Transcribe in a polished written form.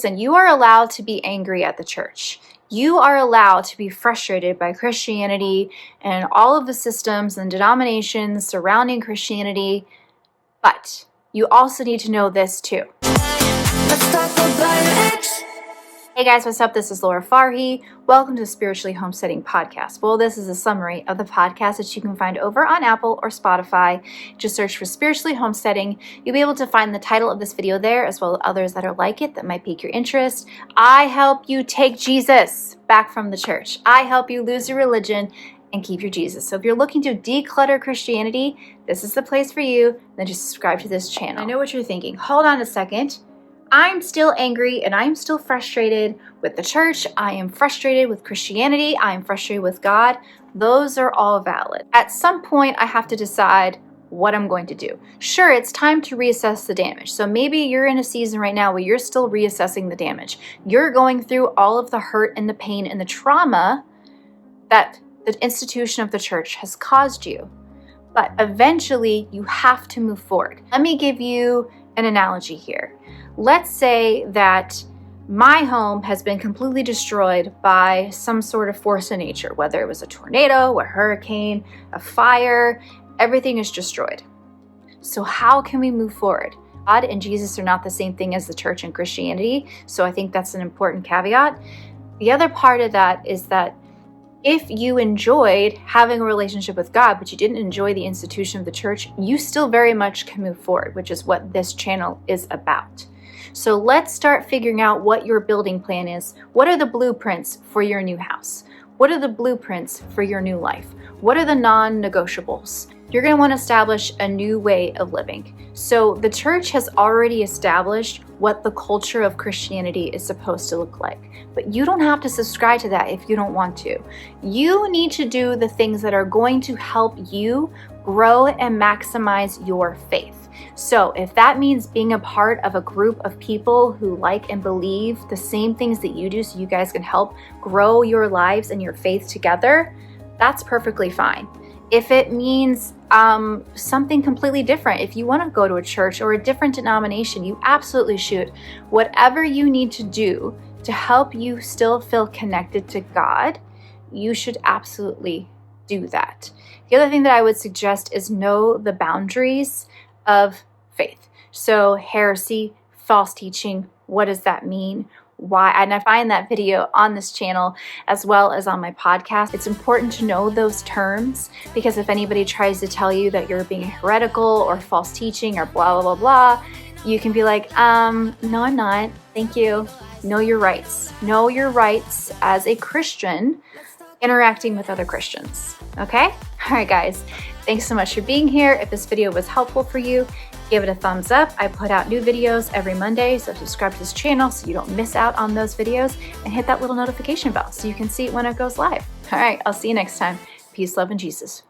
Listen, you are allowed to be angry at the church. You are allowed to be frustrated by Christianity and all of the systems and denominations surrounding Christianity, but you also need to know this too. Let's talk about it. Hey guys, what's up? This is Laura Farhi. Welcome to the Spiritually Homesteading Podcast. Well, this is a summary of the podcast that you can find over on Apple or Spotify. Just search for Spiritually Homesteading. You'll be able to find the title of this video there, as well as others that are like it that might pique your interest. I help you take Jesus back from the church. I help you lose your religion and keep your Jesus. So if you're looking to declutter Christianity, this is the place for you. Then just subscribe to this channel. I know what you're thinking. Hold on a second. I'm still angry and I'm still frustrated with the church. I am frustrated with Christianity. I am frustrated with God. Those are all valid. At some point, I have to decide what I'm going to do. Sure, it's time to reassess the damage. So maybe you're in a season right now where you're still reassessing the damage. You're going through all of the hurt and the pain and the trauma that the institution of the church has caused you. But eventually, you have to move forward. Let me give you an analogy here. Let's say that my home has been completely destroyed by some sort of force in nature, whether it was a tornado, a hurricane, a fire, everything is destroyed. So how can we move forward? God and Jesus are not the same thing as the church and Christianity, so I think that's an important caveat. The other part of that is that if you enjoyed having a relationship with God, but you didn't enjoy the institution of the church, you still very much can move forward, which is what this channel is about. So let's start figuring out what your building plan is. What are the blueprints for your new house? What are the blueprints for your new life? What are the non-negotiables? You're going to want to establish a new way of living. So the church has already established what the culture of Christianity is supposed to look like. But you don't have to subscribe to that if you don't want to. You need to do the things that are going to help you grow and maximize your faith. So if that means being a part of a group of people who like and believe the same things that you do so you guys can help grow your lives and your faith together, that's perfectly fine. If it means something completely different, if you want to go to a church or a different denomination, you absolutely should. Whatever you need to do to help you still feel connected to God, you should absolutely do that. The other thing that I would suggest is know the boundaries of faith. So heresy, false teaching, what does that mean? Why? And I find that video on this channel as well as on my podcast. It's important to know those terms because if anybody tries to tell you that you're being heretical or false teaching or blah, blah, blah, blah, you can be like, no, I'm not. Thank you. Know your rights. Know your rights as a Christian interacting with other Christians. Okay? All right, guys. Thanks so much for being here. If this video was helpful for you, give it a thumbs up. I put out new videos every Monday, so subscribe to this channel so you don't miss out on those videos and hit that little notification bell so you can see it when it goes live. All right, I'll see you next time. Peace, love, and Jesus.